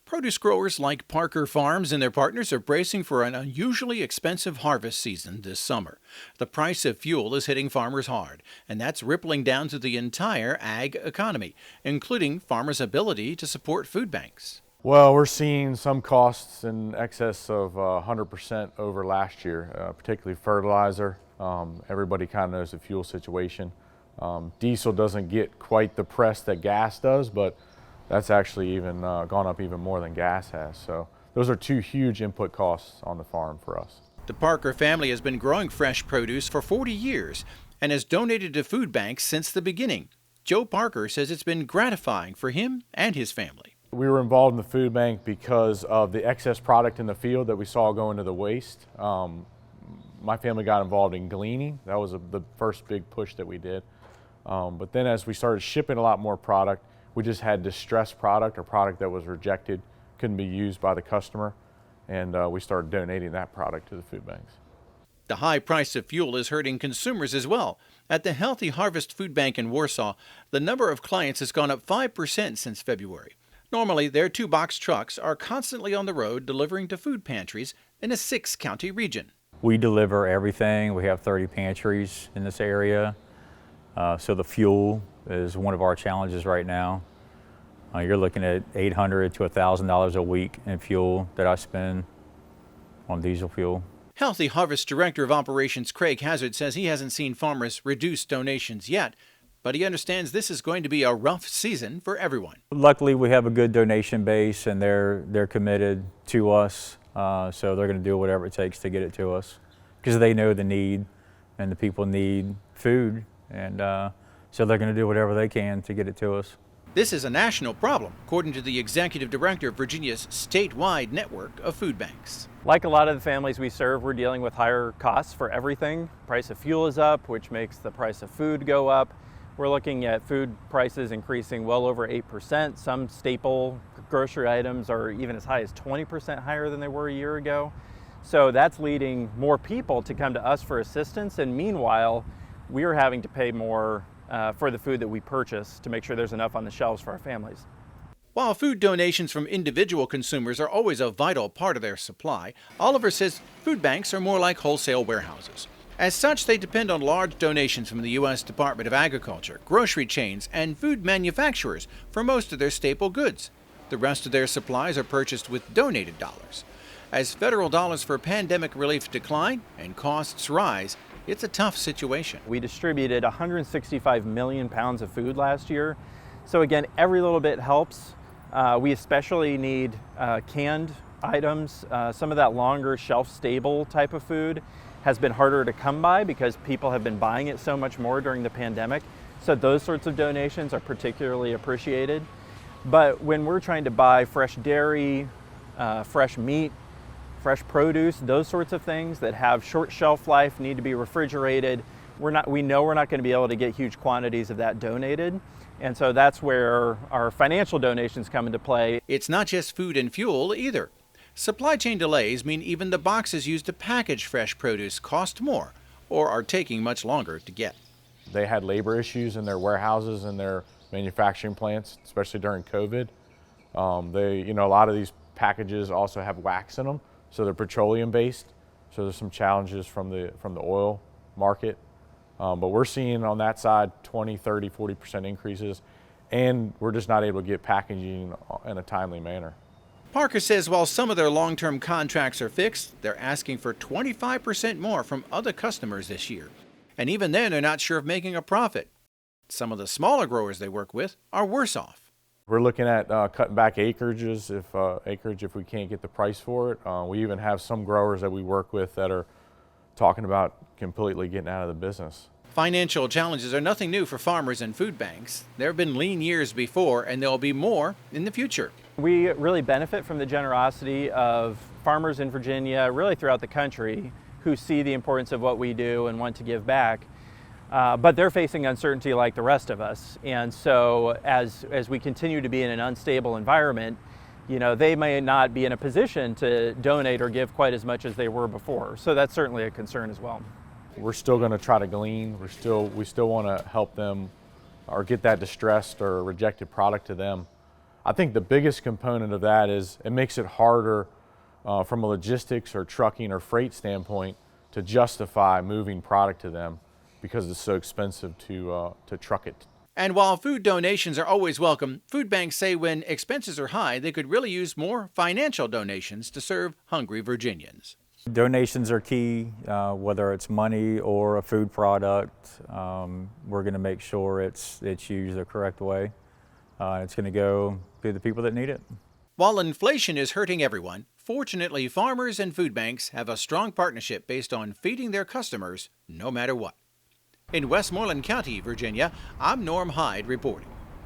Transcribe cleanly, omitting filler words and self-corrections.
Produce growers like Parker Farms and their partners are bracing for an unusually expensive harvest season this summer. The price of fuel is hitting farmers hard, and that's rippling down to the entire ag economy, including farmers' ability to support food banks. Well, we're seeing some costs in excess of 100% over last year, particularly fertilizer. Everybody kind of knows the fuel situation. Diesel doesn't get quite the press that gas does, but that's actually even gone up even more than gas has. So those are two huge input costs on the farm for us. The Parker family has been growing fresh produce for 40 years and has donated to food banks since the beginning. Joe Parker says it's been gratifying for him and his family. We were involved in the food bank because of the excess product in the field that we saw going to the waste. My family got involved in gleaning. That was the first big push that we did. But then as we started shipping a lot more product, we just had distressed product or product that was rejected, couldn't be used by the customer, and we started donating that product to the food banks. The high price of fuel is hurting consumers as well. At the Healthy Harvest Food Bank in Warsaw, the number of clients has gone up 5% since February. Normally, their 2-box trucks are constantly on the road delivering to food pantries in a 6-county region. We deliver everything. We have 30 pantries in this area. So the fuel is one of our challenges right now. You're looking at $800 to $1,000 a week in fuel that I spend on diesel fuel. Healthy Harvest Director of Operations Craig HAZZARD says he hasn't seen farmers reduce donations yet, but he understands this is going to be a rough season for everyone. Luckily, we have a good donation base, and they're committed to us, so they're going to do whatever it takes to get it to us because they know the need, and the people need food, and so they're going to do whatever they can to get it to us. This is a national problem, according to the executive director of Virginia's statewide network of food banks. Like a lot of the families we serve, we're dealing with higher costs for everything. Price of fuel is up, which makes the price of food go up. We're looking at food prices increasing well over 8%. Some staple grocery items are even as high as 20% higher than they were a year ago. So that's leading more people to come to us for assistance, and meanwhile, we are having to pay more for the food that we purchase to make sure there's enough on the shelves for our families. While food donations from individual consumers are always a vital part of their supply, Oliver says food banks are more like wholesale warehouses. As such, they depend on large donations from the U.S. Department of Agriculture, grocery chains, and food manufacturers for most of their staple goods. The rest of their supplies are purchased with donated dollars. As federal dollars for pandemic relief decline and costs rise, it's a tough situation. We distributed 165 million pounds of food last year. So again, every little bit helps. We especially need canned items. Some of that longer shelf-stable type of food has been harder to come by because people have been buying it so much more during the pandemic. So those sorts of donations are particularly appreciated. But when we're trying to buy fresh dairy, fresh meat, fresh produce, those sorts of things that have short shelf life, need to be refrigerated, we know we're not going to be able to get huge quantities of that donated. And so that's where our financial donations come into play. It's not just food and fuel either. Supply chain delays mean even the boxes used to package fresh produce cost more or are taking much longer to get. They had labor issues in their warehouses and their manufacturing plants, especially during COVID. A lot of these packages also have wax in them, so they're petroleum based. So there's some challenges from the oil market. But we're seeing on that side 20, 30, 40% increases, and we're just not able to get packaging in a timely manner. Parker says while some of their long-term contracts are fixed, they're asking for 25% more from other customers this year. And even then, they're not sure of making a profit. Some of the smaller growers they work with are worse off. We're looking at cutting back acreage if we can't get the price for it. We even have some growers that we work with that are talking about completely getting out of the business. Financial challenges are nothing new for farmers and food banks. There have been lean years before, and there will be more in the future. We really benefit from the generosity of farmers in Virginia, really throughout the country, who see the importance of what we do and want to give back. But they're facing uncertainty like the rest of us. And so as we continue to be in an unstable environment, they may not be in a position to donate or give quite as much as they were before. So that's certainly a concern as well. We're still going to try to glean. We still want to help them or get that distressed or rejected product to them. I think the biggest component of that is it makes it harder from a logistics or trucking or freight standpoint to justify moving product to them because it's so expensive to truck it. And while food donations are always welcome, food banks say when expenses are high, they could really use more financial donations to serve hungry Virginians. Donations are key, whether it's money or a food product. We're going to make sure it's used the correct way. It's going to go to the people that need it. While inflation is hurting everyone, fortunately, farmers and food banks have a strong partnership based on feeding their customers no matter what. In Westmoreland County, Virginia, I'm Norm Hyde reporting.